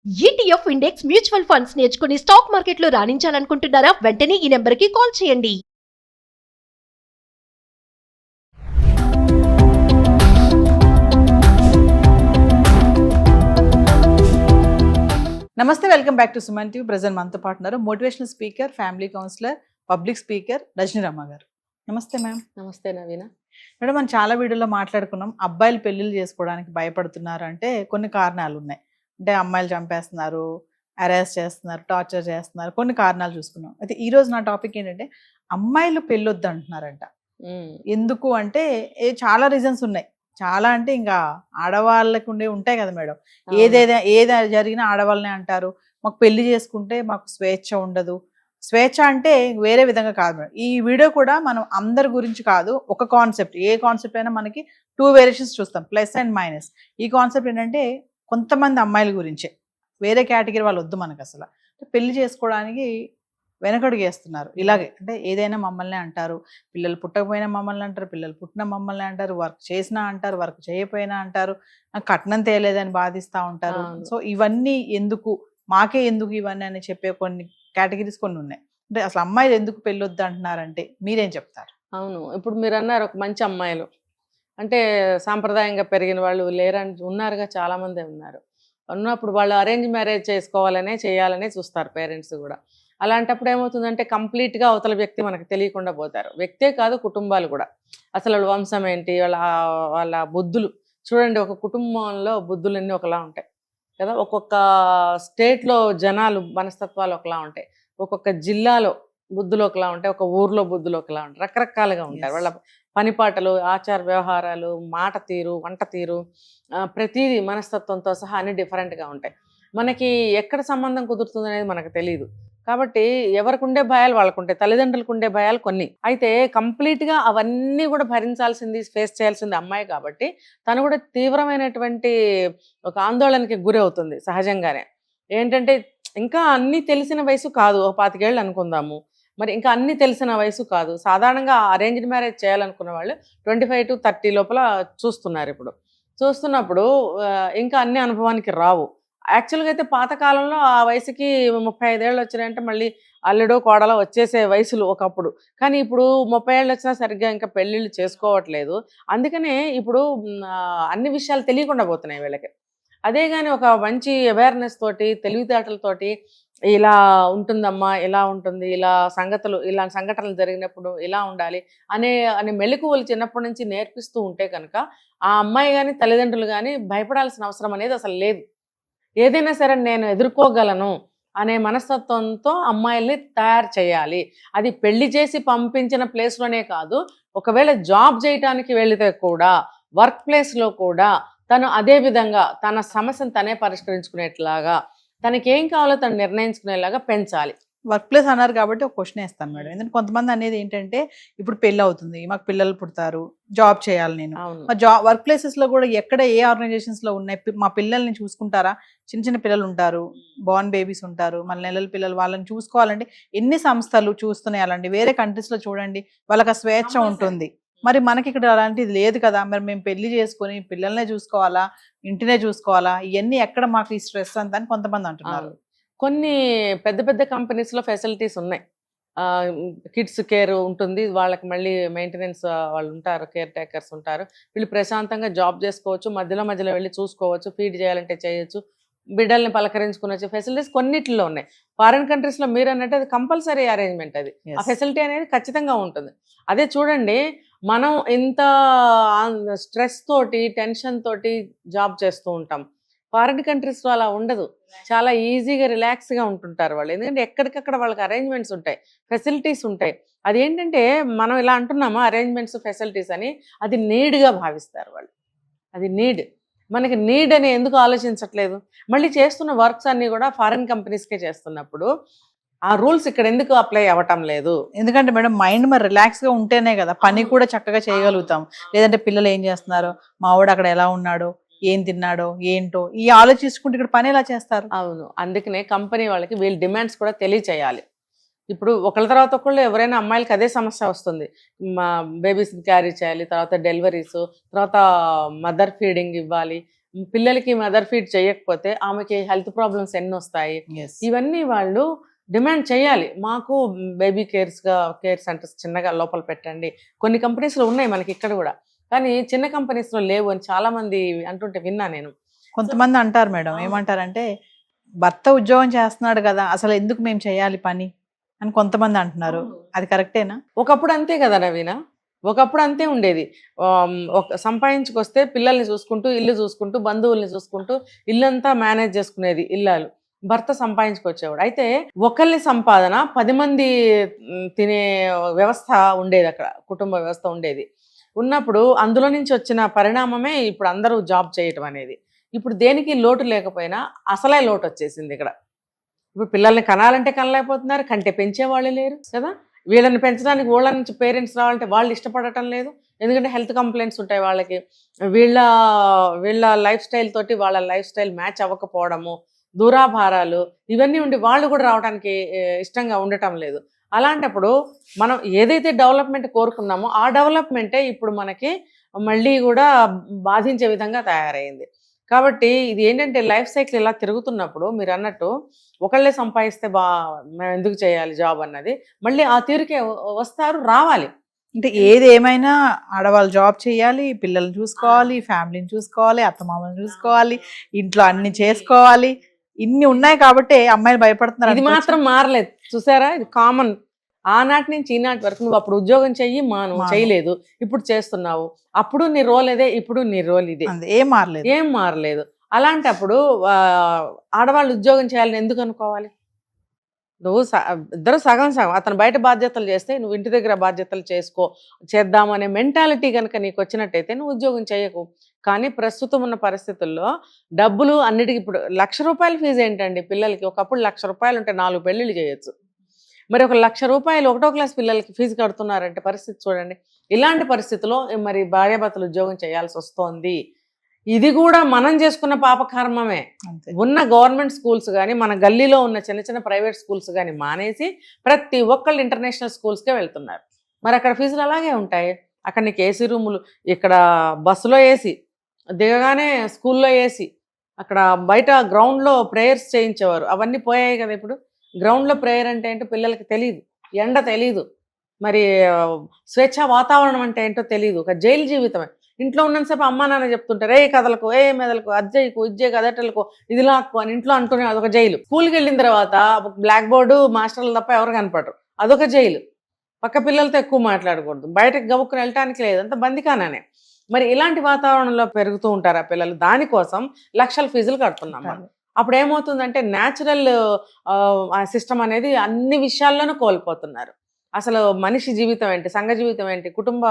ETF index mutual funds నేర్చుకుని stock మార్కెట్లో రాణించాలనుకుంటున్నారా? వెంటనే ఈ నెంబర్కి కాల్ చేయండి. నమస్తే, welcome back to Suman TV. Present మనతో పాటు ఉన్నారు motivational speaker, family counsellor, public speaker Rajaniramma గారు. నమస్తే మ్యామ్. నమస్తే నవీన. మేడం, మనం చాలా వీడియోలో మాట్లాడుకున్నాం, అబ్బాయిలు పెళ్లిళ్ళు చేసుకోవడానికి భయపడుతున్నారు అంటే కొన్ని కారణాలు ఉన్నాయి. అంటే అమ్మాయిలు చంపేస్తున్నారు, అరెస్ట్ చేస్తున్నారు, టార్చర్ చేస్తున్నారు, కొన్ని కారణాలు చూసుకున్నాం. అయితే ఈ రోజు నా టాపిక్ ఏంటంటే అమ్మాయిలు పెళ్ళొద్దు అంటున్నారంట. ఎందుకు అంటే చాలా రీజన్స్ ఉన్నాయి. చాలా అంటే ఇంకా ఆడవాళ్ళకు ఉంటాయి కదా మేడం. ఏది జరిగినా ఆడవాళ్ళనే అంటారు. మాకు పెళ్లి చేసుకుంటే మాకు స్వేచ్ఛ ఉండదు. స్వేచ్ఛ అంటే వేరే విధంగా కాదు మేడం. ఈ వీడియో కూడా మనం అందరి గురించి కాదు, ఒక కాన్సెప్ట్. ఏ కాన్సెప్ట్ అయినా మనకి 2 వేరియేషన్స్ చూస్తాం, ప్లస్ అండ్ మైనస్. ఈ కాన్సెప్ట్ ఏంటంటే కొంతమంది అమ్మాయిల గురించే, వేరే కేటగిరీ వాళ్ళు వద్దు మనకు. అసలు పెళ్లి చేసుకోవడానికి వెనకడుగు వేస్తున్నారు. ఇలాగే అంటే ఏదైనా మమ్మల్ని అంటారు, పిల్లలు పుట్టకపోయినా మమ్మల్ని అంటారు, పిల్లలు పుట్టిన మమ్మల్ని అంటారు, వర్క్ చేసినా అంటారు, వర్క్ చేయకపోయినా అంటారు, కట్నం తేలేదని బాధిస్తూ ఉంటారు. సో ఇవన్నీ ఎందుకు, మాకే ఎందుకు ఇవన్నీ అని చెప్పే కొన్ని కేటగిరీస్ కొన్ని ఉన్నాయి. అంటే అసలు అమ్మాయిలు ఎందుకు పెళ్ళొద్దు అంటున్నారంటే మీరేం చెప్తారు? అవును, ఇప్పుడు మీరు అన్నారు ఒక మంచి అమ్మాయిలు అంటే సాంప్రదాయంగా పెరిగిన వాళ్ళు లేరని ఉన్నారుగా, చాలా మంది ఉన్నారు. ఉన్నప్పుడు వాళ్ళు అరేంజ్ మ్యారేజ్ చేసుకోవాలనే చేయాలనే చూస్తారు పేరెంట్స్ కూడా. అలాంటప్పుడు ఏమవుతుందంటే కంప్లీట్గా అవతల వ్యక్తి మనకు తెలియకుండా పోతారు. వ్యక్తే కాదు, కుటుంబాలు కూడా. అసలు వాళ్ళ వంశం ఏంటి, వాళ్ళ బుద్ధులు చూడండి. ఒక కుటుంబంలో బుద్ధులన్నీ ఒకలా ఉంటాయి కదా. ఒక్కొక్క స్టేట్లో జనాలు మనస్తత్వాలు ఒకలా ఉంటాయి, ఒక్కొక్క జిల్లాలో బుద్ధులు ఒకలా ఉంటాయి, ఒక ఊర్లో బుద్ధులు ఒకలా ఉంటాయి, రకరకాలుగా ఉంటారు. వాళ్ళ పనిపాటలు, ఆచార వ్యవహారాలు, మాట తీరు, వంట తీరు, ప్రతిదీ మనస్తత్వంతో సహా అన్ని డిఫరెంట్గా ఉంటాయి. మనకి ఎక్కడ సంబంధం కుదురుతుంది అనేది మనకు తెలియదు. కాబట్టి ఎవరికి ఉండే భయాలు వాళ్ళకు ఉంటాయి, తల్లిదండ్రులకు ఉండే భయాలు కొన్ని. అయితే కంప్లీట్గా అవన్నీ కూడా భరించాల్సింది, ఫేస్ చేయాల్సింది అమ్మాయి. కాబట్టి తను కూడా తీవ్రమైనటువంటి ఒక ఆందోళనకి గురి అవుతుంది సహజంగానే. ఏంటంటే ఇంకా అన్నీ తెలిసిన వయసు కాదు, 25 ఏళ్ళు అనుకుందాము. మరి ఇంకా అన్నీ తెలిసిన వయసు కాదు. సాధారణంగా అరేంజ్డ్ మ్యారేజ్ చేయాలనుకున్న వాళ్ళు 25 to 30 లోపల చూస్తున్నారు. ఇప్పుడు చూస్తున్నప్పుడు ఇంకా అన్ని అనుభవానికి రావు. యాక్చువల్గా అయితే పాతకాలంలో ఆ వయసుకి 35 ఏళ్ళు వచ్చినాయంటే మళ్ళీ అల్లుడో కోడలో వచ్చేసే వయసులు ఒకప్పుడు. కానీ ఇప్పుడు 30 ఏళ్ళు వచ్చినా సరిగ్గా ఇంకా పెళ్ళిళ్ళు చేసుకోవట్లేదు. అందుకనే ఇప్పుడు అన్ని విషయాలు తెలియకుండా పోతున్నాయి వీళ్ళకి. అదే కానీ ఒక మంచి అవేర్నెస్ తోటి, తెలివితేటలతోటి ఇలా ఉంటుందమ్మా, ఇలా ఉంటుంది, ఇలా సంఘటనలు జరిగినప్పుడు ఇలా ఉండాలి అనే మెళకువలు చిన్నప్పటి నుంచి నేర్పిస్తూ ఉంటే కనుక ఆ అమ్మాయి కానీ తల్లిదండ్రులు కానీ భయపడాల్సిన అవసరం అనేది అసలు లేదు. ఏదైనా సరే నేను ఎదుర్కోగలను అనే మనస్తత్వంతో అమ్మాయిల్ని తయారు చేయాలి. అది పెళ్లి చేసి పంపించిన ప్లేస్లోనే కాదు, ఒకవేళ జాబ్ చేయటానికి వెళితే కూడా వర్క్ ప్లేస్లో కూడా తను అదే విధంగా తన సమస్యను తనే పరిష్కరించుకునేట్లాగా, తనకి ఏం కావాలో తను నిర్ణయించుకునేలాగా పెంచాలి. వర్క్ ప్లేస్ అన్నారు కాబట్టి ఒక క్వశ్చన్ వేస్తాను మేడం. ఎందుకంటే కొంతమంది అనేది ఏంటంటే ఇప్పుడు పెళ్ళి అవుతుంది, మాకు పిల్లలు పుడతారు, జాబ్ చేయాలి నేను. వర్క్ ప్లేసెస్ లో కూడా ఎక్కడ ఏ ఆర్గనైజేషన్స్ లో ఉన్నాయి, మా పిల్లల్ని చూసుకుంటారా? చిన్న చిన్న పిల్లలు ఉంటారు, బార్న్ బేబీస్ ఉంటారు, మళ్ళీ నెలల పిల్లలు, వాళ్ళని చూసుకోవాలంటే ఎన్ని సంస్థలు చూస్తున్నాయి. అలాంటి వేరే కంట్రీస్ లో చూడండి, వాళ్ళకి ఆ స్వేచ్ఛ ఉంటుంది. మరి మనకి ఇక్కడ అలాంటిది లేదు కదా. మరి మేము పెళ్లి చేసుకుని పిల్లల్నే చూసుకోవాలా, ఇంటినే చూసుకోవాలా, ఇవన్నీ ఎక్కడ మాకు ఈ స్ట్రెస్ అంతా అని కొంతమంది అంటున్నారు. కొన్ని పెద్ద పెద్ద కంపెనీస్లో ఫెసిలిటీస్ ఉన్నాయి. కిడ్స్ కేర్ ఉంటుంది, వాళ్ళకి మళ్ళీ మెయింటెనెన్స్ వాళ్ళు ఉంటారు, కేర్ టేకర్స్ ఉంటారు. వీళ్ళు ప్రశాంతంగా జాబ్ చేసుకోవచ్చు, మధ్యలో వెళ్ళి చూసుకోవచ్చు, ఫీడ్ చేయాలంటే చేయొచ్చు, బిడ్డల్ని పలకరించుకునే ఫెసిలిటీస్ కొన్నిట్లో ఉన్నాయి. ఫారిన్ కంట్రీస్లో మీరు అన్నట్టు అది కంపల్సరీ అరేంజ్మెంట్. అది ఆ ఫెసిలిటీ అనేది ఖచ్చితంగా ఉంటుంది. అదే చూడండి, మనం ఇంత స్ట్రెస్ తోటి, టెన్షన్ తోటి జాబ్ చేస్తూ ఉంటాం. ఫారిన్ కంట్రీస్లో అలా ఉండదు, చాలా ఈజీగా రిలాక్స్గా ఉంటుంటారు వాళ్ళు. ఎందుకంటే ఎక్కడికక్కడ వాళ్ళకి అరేంజ్మెంట్స్ ఉంటాయి, ఫెసిలిటీస్ ఉంటాయి. అదేంటంటే మనం ఇలా అంటున్నామా అరేంజ్మెంట్స్ ఫెసిలిటీస్ అని, అది నీడ్గా భావిస్తారు వాళ్ళు. అది నీడ్. మనకి నీడ్ అని ఎందుకు ఆలోచించట్లేదు? మళ్ళీ చేస్తున్న వర్క్స్ అన్నీ కూడా ఫారిన్ కంపెనీస్కే చేస్తున్నప్పుడు ఆ రూల్స్ ఇక్కడ ఎందుకు అప్లై అవ్వటం లేదు? ఎందుకంటే మేడం మైండ్ మరి రిలాక్స్ గా ఉంటేనే కదా పని కూడా చక్కగా చేయగలుగుతాం. లేదంటే పిల్లలు ఏం చేస్తున్నారు, మావాడు అక్కడ ఎలా ఉన్నాడో, ఏం తిన్నాడో ఏంటో ఈ ఆలోచించుకుంటే ఇక్కడ పని ఎలా చేస్తారు? అవును, అందుకనే కంపెనీ వాళ్ళకి వీళ్ళ డిమాండ్స్ కూడా తెలియచేయాలి. ఇప్పుడు ఒకళ్ళ తర్వాత ఒకళ్ళు ఎవరైనా అమ్మాయిలకి అదే సమస్య వస్తుంది. మా బేబీస్ని క్యారీ చేయాలి, తర్వాత డెలివరీస్, తర్వాత మదర్ ఫీడింగ్ ఇవ్వాలి, పిల్లలకి మదర్ ఫీడ్ చేయకపోతే ఆమెకి హెల్త్ ప్రాబ్లమ్స్ ఎన్ని వస్తాయి, ఇవన్నీ వాళ్ళు డిమాండ్ చేయాలి. మాకు బేబీ కేర్స్ సెంటర్స్ చిన్నగా లోపల పెట్టండి. కొన్ని కంపెనీస్లో ఉన్నాయి మనకి ఇక్కడ కూడా, కానీ చిన్న కంపెనీస్లో లేవు అని చాలా మంది అంటుంటే విన్నా నేను. కొంతమంది అంటారు మేడం, ఏమంటారంటే భర్త ఉద్యోగం చేస్తున్నాడు కదా, అసలు ఎందుకు మేము చేయాలి పని అని కొంతమంది అంటున్నారు. అది కరెక్టేనా? ఒకప్పుడు అంతే కదా నవీన, ఒకప్పుడు అంతే ఉండేది. సంపాదించుకొస్తే పిల్లల్ని చూసుకుంటూ, ఇల్లు చూసుకుంటూ, బంధువుల్ని చూసుకుంటూ ఇల్లంతా మేనేజ్ చేసుకునేది ఇల్లాలు. భర్త సంపాదించుకొచ్చేవాడు. అయితే ఒకళ్ళ సంపాదన 10 మంది తినే వ్యవస్థ ఉండేది అక్కడ, కుటుంబ వ్యవస్థ ఉండేది. ఉన్నప్పుడు అందులో నుంచి వచ్చిన పరిణామమే ఇప్పుడు అందరూ జాబ్ చేయటం అనేది. ఇప్పుడు దేనికి లోటు లేకపోయినా అసలే లోటు వచ్చేసింది ఇక్కడ. ఇప్పుడు పిల్లల్ని కనాలంటే కనలేకపోతున్నారు, కంటే పెంచేవాళ్ళు లేరు కదా. వీళ్ళని పెంచడానికి వాళ్ళ నుంచి పేరెంట్స్ రావాలంటే వాళ్ళు ఇష్టపడటం లేదు, ఎందుకంటే హెల్త్ కంప్లైంట్స్ ఉంటాయి వాళ్ళకి. వీళ్ళ లైఫ్ స్టైల్ తోటి వాళ్ళ లైఫ్ స్టైల్ మ్యాచ్ అవ్వకపోవడము, దూరాభారాలు ఇవన్నీ ఉండి వాళ్ళు కూడా రావడానికి ఇష్టంగా ఉండటం లేదు. అలాంటప్పుడు మనం ఏదైతే డెవలప్మెంట్ కోరుకున్నామో ఆ డెవలప్మెంటే ఇప్పుడు మనకి మళ్ళీ కూడా బాధించే విధంగా తయారైంది. కాబట్టి ఇది ఏంటంటే లైఫ్ సైకిల్ ఇలా తిరుగుతున్నప్పుడు మీరు అన్నట్టు ఒకళ్ళే సంపాదిస్తే మేము ఎందుకు చేయాలి జాబ్ అన్నది, మళ్ళీ ఆ తీరుకే వస్తారు, రావాలి. అంటే ఏది ఏమైనా ఆడవాళ్ళు జాబ్ చేయాలి, పిల్లల్ని చూసుకోవాలి, ఫ్యామిలీని చూసుకోవాలి, అత్తమామలను చూసుకోవాలి, ఇంట్లో అన్ని చేసుకోవాలి, ఇన్ని ఉన్నాయి కాబట్టి అమ్మాయిలు భయపడుతున్నారు. ఇది మాత్రం మారలేదు చూసారా, ఇది కామన్. ఆనాటి నుంచి ఈనాటి వరకు నువ్వు అప్పుడు ఉద్యోగం చెయ్యి నువ్వు చేయలేదు, ఇప్పుడు చేస్తున్నావు. అప్పుడు నీ రోల్ ఇదే, ఇప్పుడు నీ రోల్ ఇదే, ఏం మారలేదు. అలాంటప్పుడు ఆడవాళ్ళు ఉద్యోగం చేయాలని ఎందుకు అనుకోవాలి? నువ్వు ఇద్దరు సగం సగం, అతను బయట బాధ్యతలు చేస్తే నువ్వు ఇంటి దగ్గర బాధ్యతలు చేద్దామనే మెంటాలిటీ కనుక నీకు వచ్చినట్టయితే నువ్వు ఉద్యోగం చేయకు. కానీ ప్రస్తుతం ఉన్న పరిస్థితుల్లో డబ్బులు అన్నిటికీ, ఇప్పుడు ₹1,00,000 ఫీజు ఏంటండి పిల్లలకి? ఒకప్పుడు ₹1,00,000 ఉంటే 4 పెళ్ళిళ్ళు చేయొచ్చు. మరి ఒక ₹1,00,000 ఒకటో క్లాస్ పిల్లలకి ఫీజు కడుతున్నారంటే పరిస్థితి చూడండి. ఇలాంటి పరిస్థితుల్లో మరి భార్యాభర్తలు ఉద్యోగం చేయాల్సి వస్తోంది. ఇది కూడా మనం చేసుకున్న పాపకర్మమే. ఉన్న గవర్నమెంట్ స్కూల్స్ కానీ, మన గల్లీలో ఉన్న చిన్న చిన్న ప్రైవేట్ స్కూల్స్ కానీ మానేసి ప్రతి ఒక్కళ్ళు ఇంటర్నేషనల్ స్కూల్స్కే వెళ్తున్నారు. మరి అక్కడ ఫీజులు అలాగే ఉంటాయి. అక్కడ నీకు ఏసీ రూములు, ఇక్కడ బస్సులో ఏసీ, దిగగానే స్కూల్లో ఏసీ, అక్కడ బయట గ్రౌండ్లో ప్రేయర్స్ చేయించేవారు, అవన్నీ పోయాయి కదా. ఇప్పుడు గ్రౌండ్లో ప్రేయర్ అంటే ఏంటో పిల్లలకి తెలియదు, ఎండ తెలీదు, మరి స్వేచ్ఛ వాతావరణం అంటే ఏంటో తెలియదు. ఒక జైలు జీవితమే. ఇంట్లో ఉన్నంతసేపు అమ్మా నాన్న చెప్తుంటారు, ఏ కథలకు, ఏ మెదలకు, అజ్జయ్యకు, ఇజ్జయ్యకు, అదటలకు, ఇది లాక్కు అని ఇంట్లో అంటూనే అదొక జైలు. స్కూల్కి వెళ్ళిన తర్వాత బ్లాక్ బోర్డు, మాస్టర్లు తప్ప ఎవరు కనపడరు, అదొక జైలు. పక్క పిల్లలతో ఎక్కువ మాట్లాడకూడదు, బయటకు గబుక్కుని వెళ్ళటానికి లేదు, అంత బందికానే. మరి ఇలాంటి వాతావరణంలో పెరుగుతూ ఉంటారు ఆ పిల్లలు. దానికోసం లక్షల ఫీజులు కడుతున్నాం మనం. అప్పుడు ఏమవుతుందంటే న్యాచురల్ సిస్టమ్ అనేది అన్ని విషయాల్లోనూ కోల్పోతున్నారు. అసలు మనిషి జీవితం ఏంటి, సంఘ జీవితం ఏంటి, కుటుంబ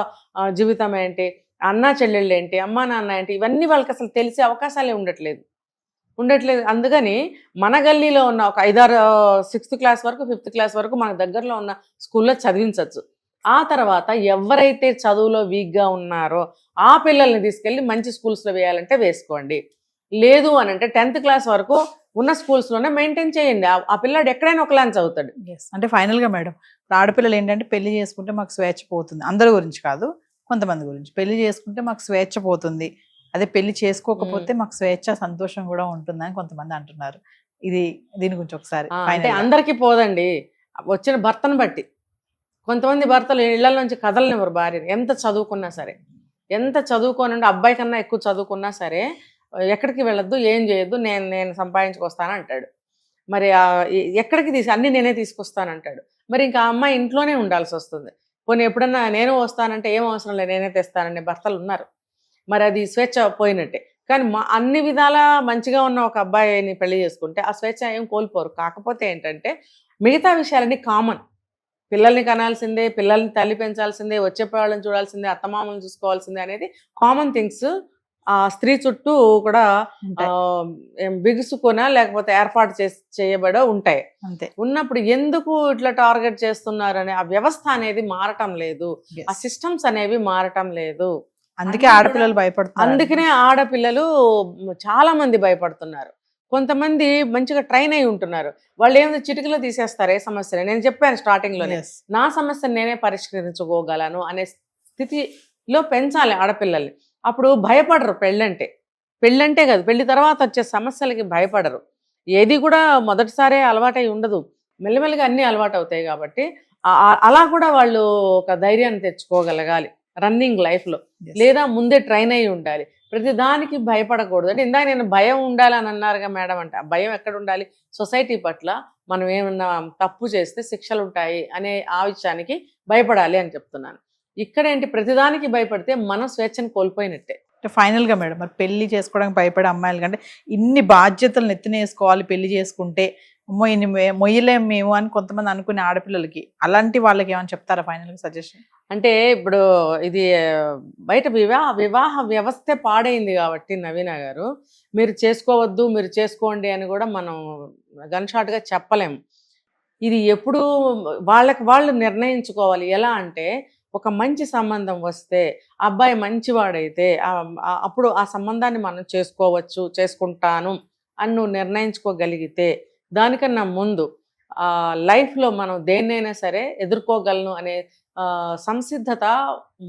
జీవితం ఏంటి, అన్నా చెల్లెళ్ళు ఏంటి, అమ్మా నాన్న ఏంటి, ఇవన్నీ వాళ్ళకి అసలు తెలిసే అవకాశాలే ఉండట్లేదు. అందుకని మన గల్లీలో ఉన్న ఒక 5-6 6th క్లాస్ వరకు 5th క్లాస్ వరకు మన దగ్గరలో ఉన్న స్కూల్లో చదివించవచ్చు. ఆ తర్వాత ఎవరైతే చదువులో వీక్గా ఉన్నారో ఆ పిల్లల్ని తీసుకెళ్ళి మంచి స్కూల్స్లో వేయాలంటే వేసుకోండి. లేదు అని అంటే 10th క్లాస్ వరకు ఉన్న స్కూల్స్లోనే మెయింటైన్ చేయండి. ఆ పిల్లాడు ఎక్కడైనా ఒకలాంటి చదువుతాడు. అంటే ఫైనల్గా మేడం, ఆడపిల్లలు ఏంటంటే పెళ్లి చేసుకుంటే మాకు స్వేచ్ఛ పోతుంది, అందరి గురించి కాదు, కొంతమంది గురించి. పెళ్లి చేసుకుంటే మాకు స్వేచ్ఛ పోతుంది, అదే పెళ్లి చేసుకోకపోతే మాకు స్వేచ్ఛ సంతోషం కూడా ఉంటుందని కొంతమంది అంటున్నారు. దీని గురించి ఒకసారి. అంటే అందరికీ పోదండి, వచ్చిన భర్తను బట్టి. కొంతమంది భర్తలు ఇళ్ల నుంచి కదలనివ్వరు భార్యని, ఎంత చదువుకున్నా సరే. ఎంత చదువుకోనండి, అబ్బాయి కన్నా ఎక్కువ చదువుకున్నా సరే ఎక్కడికి వెళ్ళొద్దు, ఏం చేయొద్దు, నేను సంపాదించుకొస్తాను అంటాడు. మరి ఎక్కడికి అన్నీ నేనే తీసుకొస్తానంటాడు. మరి ఇంకా ఆ అమ్మాయి ఇంట్లోనే ఉండాల్సి వస్తుంది. పోనీ ఎప్పుడన్నా నేను వస్తానంటే ఏం అవసరం లేదు, నేనే తెస్తానని భర్తలు ఉన్నారు. మరి అది స్వేచ్ఛ పోయినట్టే. కానీ అన్ని విధాలా మంచిగా ఉన్న ఒక అబ్బాయిని పెళ్లి చేసుకుంటే ఆ స్వేచ్ఛ ఏం కోల్పోరు. కాకపోతే ఏంటంటే మిగతా విషయాలన్నీ కామన్. పిల్లల్ని కనాల్సిందే, పిల్లల్ని తల్లి పెంచాల్సిందే, వచ్చేవాళ్ళని చూడాల్సిందే, అత్తమామలను చూసుకోవాల్సిందే అనేది కామన్ థింగ్స్ ఆ స్త్రీ చుట్టూ కూడా బిగుసుకొనా లేకపోతే ఏర్పాటు చేయబడ ఉంటాయి. అంతే ఉన్నప్పుడు ఎందుకు ఇట్లా టార్గెట్ చేస్తున్నారనే ఆ వ్యవస్థ అనేది మారటం లేదు, ఆ సిస్టమ్స్ అనేవి మారటం లేదు. అందుకే ఆడపిల్లలు భయపడుతున్నారు. అందుకనే ఆడపిల్లలు చాలా మంది భయపడుతున్నారు. కొంతమంది మంచిగా ట్రైన్ అయి ఉంటున్నారు, వాళ్ళు ఏమైనా చిటికలో తీసేస్తారు ఏ సమస్యని. నేను చెప్పాను స్టార్టింగ్లోనే, నా సమస్యను నేనే పరిష్కరించుకోగలను అనే స్థితిలో పెంచాలి ఆడపిల్లల్ని. అప్పుడు భయపడరు పెళ్ళంటే. పెళ్ళంటే కాదు, పెళ్లి తర్వాత వచ్చే సమస్యలకి భయపడరు. ఏది కూడా మొదటిసారే అలవాటై ఉండదు, మెల్లమెల్లగా అన్నీ అలవాటు అవుతాయి. కాబట్టి అలా కూడా వాళ్ళు ఒక ధైర్యాన్ని తెచ్చుకోగలగాలి రన్నింగ్ లైఫ్లో, Yes. లేదా ముందే ట్రైన్ అయి ఉండాలి. ప్రతి దానికి భయపడకూడదు. అంటే ఇందాక నేను భయం ఉండాలని అన్నారుగా మేడం, అంటే ఆ భయం ఎక్కడ ఉండాలి? సొసైటీ పట్ల మనం ఏమన్నా తప్పు చేస్తే శిక్షలు ఉంటాయి అనే ఆ విషయానికి భయపడాలి అని చెప్తున్నాను. ఇక్కడేంటి, ప్రతిదానికి భయపడితే మనం స్వేచ్ఛను కోల్పోయినట్టే. అంటే ఫైనల్గా మేడం, మరి పెళ్లి చేసుకోవడానికి భయపడే అమ్మాయిలు కంటే ఇన్ని బాధ్యతలు నెత్తినేసుకోవాలి పెళ్లి చేసుకుంటే, అమ్మో ఇన్ని మొయ్యలేం మేము అని కొంతమంది అనుకునే ఆడపిల్లలకి, అలాంటి వాళ్ళకి ఏమైనా చెప్తారా ఫైనల్గా సజెషన్? అంటే ఇప్పుడు ఇది బయట వివాహ వ్యవస్థే పాడైంది కాబట్టి నవీన గారు, మీరు చేసుకోవద్దు మీరు చేసుకోండి అని కూడా మనం గన్ షాట్గా చెప్పలేము. ఇది ఎప్పుడు వాళ్ళకి వాళ్ళు నిర్ణయించుకోవాలి. ఎలా అంటే, ఒక మంచి సంబంధం వస్తే, అబ్బాయి మంచివాడైతే అప్పుడు ఆ సంబంధాన్ని మనం చేసుకోవచ్చు, చేసుకుంటాను అని నువ్వు నిర్ణయించుకోగలిగితే, దానికన్నా ముందు లైఫ్లో మనం దేన్నైనా సరే ఎదుర్కోగలను అనే సంసిద్ధత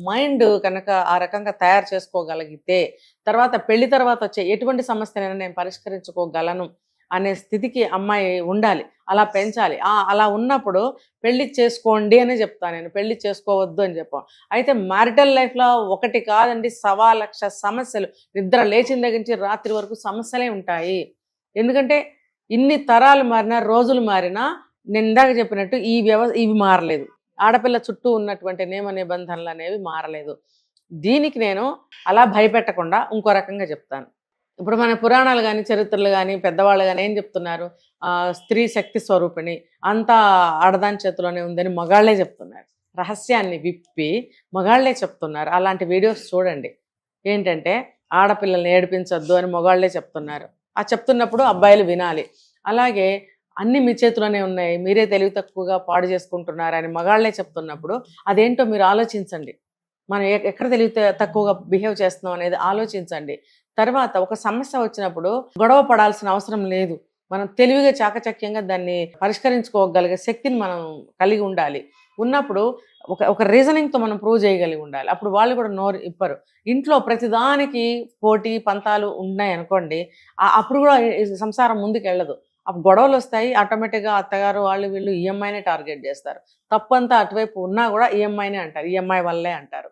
మైండ్ కనుక ఆ రకంగా తయారు చేసుకోగలిగితే, తర్వాత పెళ్లి తర్వాత వచ్చే ఎటువంటి సమస్యనైనా నేను పరిష్కరించుకోగలను అనే స్థితికి అమ్మాయి ఉండాలి. అలా పెంచాలి. అలా ఉన్నప్పుడు పెళ్లి చేసుకోండి అని చెప్తాను నేను, పెళ్లి చేసుకోవద్దు అని చెప్పాను. అయితే మ్యారిటల్ లైఫ్లో ఒకటి కాదండి, 1,00,000 సమస్యలు. నిద్ర లేచిన దగ్గర నుంచి రాత్రి వరకు సమస్యలే ఉంటాయి. ఎందుకంటే ఇన్ని తరాలు మారినా, రోజులు మారినా, నేను ఇందాక చెప్పినట్టు ఇవి మారలేదు. ఆడపిల్ల చుట్టూ ఉన్నటువంటి నియమ నిబంధనలు అనేవి మారలేదు. దీనికి నేను అలా భయపెట్టకుండా ఇంకో రకంగా చెప్తాను. ఇప్పుడు మన పురాణాలు కానీ, చరిత్రలు కానీ, పెద్దవాళ్ళు కానీ ఏం చెప్తున్నారు? స్త్రీ శక్తి స్వరూపిణి, అంతా ఆడదాని చేతిలోనే ఉందని మగాళ్లే చెప్తున్నారు. రహస్యాన్ని విప్పి మగాళ్లే చెప్తున్నారు. అలాంటి వీడియోస్ చూడండి. ఏంటంటే, ఆడపిల్లల్ని ఏడిపించొద్దు అని మగాళ్లే చెప్తున్నారు. ఆ చెప్తున్నప్పుడు అబ్బాయిలు వినాలి. అలాగే అన్నీ మీ చేతిలోనే ఉన్నాయి, మీరే తెలివి తక్కువగా పాడు చేసుకుంటున్నారు అని మగాళ్లే చెప్తున్నప్పుడు అదేంటో మీరు ఆలోచించండి. మనం ఎక్కడ తెలివి తక్కువగా బిహేవ్ చేస్తున్నాం అనేది ఆలోచించండి. తర్వాత ఒక సమస్య వచ్చినప్పుడు గొడవ పడాల్సిన అవసరం లేదు. మనం తెలివిగా చాకచక్యంగా దాన్ని పరిష్కరించుకోగలిగే శక్తిని మనం కలిగి ఉండాలి. ఉన్నప్పుడు ఒక రీజనింగ్తో మనం ప్రూవ్ చేయగలిగి ఉండాలి. అప్పుడు వాళ్ళు కూడా నోరు ఇప్పరు. ఇంట్లో ప్రతిదానికి పోటీ పంతాలు ఉన్నాయి అనుకోండి, అప్పుడు కూడా సంసారం ముందుకు వెళ్ళదు. అప్పుడు గొడవలు వస్తాయి. ఆటోమేటిక్గా అత్తగారు వాళ్ళు వీళ్ళు ఈఎంఐనే టార్గెట్ చేస్తారు. తప్పంతా అటువైపు ఉన్నా కూడా ఈఎంఐనే అంటారు, ఈఎంఐ వల్లే అంటారు.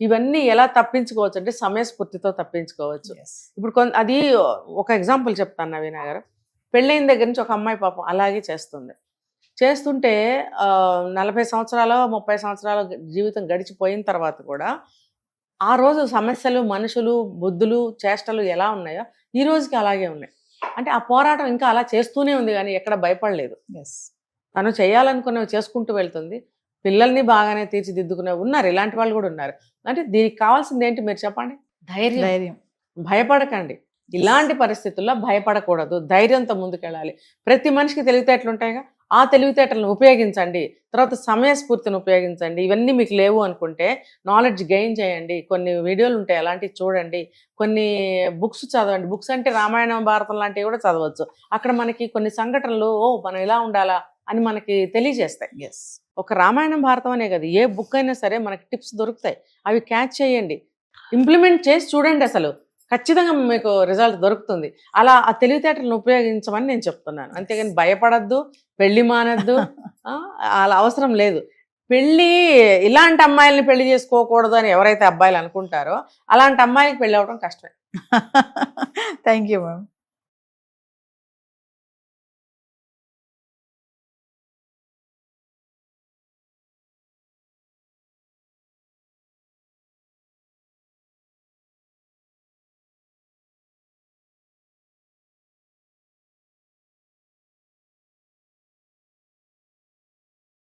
ఇవన్నీ ఎలా తప్పించుకోవచ్చు అంటే సమయస్ఫూర్తితో తప్పించుకోవచ్చు. ఇప్పుడు అది ఒక ఎగ్జాంపుల్ చెప్తాను నవీన గారు. పెళ్ళైన దగ్గర నుంచి ఒక అమ్మాయి పాపం అలాగే చేస్తుంటే 40 సంవత్సరాలు 30 సంవత్సరాల జీవితం గడిచిపోయిన తర్వాత కూడా ఆ రోజు సమస్యలు, మనుషులు, బుద్ధులు, చేష్టలు ఎలా ఉన్నాయో ఈ రోజుకి అలాగే ఉన్నాయి. అంటే ఆ పోరాటం ఇంకా అలా చేస్తూనే ఉంది, కానీ ఎక్కడ భయపడలేదు. తను చేయాలనుకున్నవి చేసుకుంటూ వెళ్తుంది. పిల్లల్ని బాగానే తీర్చిదిద్దుకునే ఉన్నారు, ఇలాంటి వాళ్ళు కూడా ఉన్నారు. అంటే దీనికి కావాల్సింది ఏంటి మీరు చెప్పండి? ధైర్యం. భయపడకండి. ఇలాంటి పరిస్థితుల్లో భయపడకూడదు, ధైర్యంతో ముందుకెళ్ళాలి. ప్రతి మనిషికి తెలివితేటలు ఉంటాయిగా, ఆ తెలివితేటలను ఉపయోగించండి. తర్వాత సమయస్ఫూర్తిని ఉపయోగించండి. ఇవన్నీ మీకు లేవు అనుకుంటే నాలెడ్జ్ గెయిన్ చేయండి. కొన్ని వీడియోలు ఉంటాయి, అలాంటివి చూడండి. కొన్ని బుక్స్ చదవండి. బుక్స్ అంటే రామాయణం, భారతం లాంటివి కూడా చదవచ్చు. అక్కడ మనకి కొన్ని సంఘటనలు మనం ఇలా ఉండాలా అని మనకి తెలియజేస్తాయి. ఒక రామాయణం, భారతం అనే కదా, ఏ బుక్ అయినా సరే మనకి టిప్స్ దొరుకుతాయి. అవి క్యాచ్ చేయండి, ఇంప్లిమెంట్ చేసి చూడండి, అసలు ఖచ్చితంగా మీకు రిజల్ట్ దొరుకుతుంది. అలా ఆ తెలివితేటలను ఉపయోగించమని నేను చెప్తున్నాను. అంతేగాని భయపడద్దు, పెళ్లి మానద్దు, అలా అవసరం లేదు. పెళ్ళి ఇలాంటి అమ్మాయిల్ని పెళ్లి చేసుకోకూడదు అని ఎవరైతే అబ్బాయిలు అనుకుంటారో అలాంటి అమ్మాయికి పెళ్ళి అవ్వడం కష్టమే. Thank you ma'am.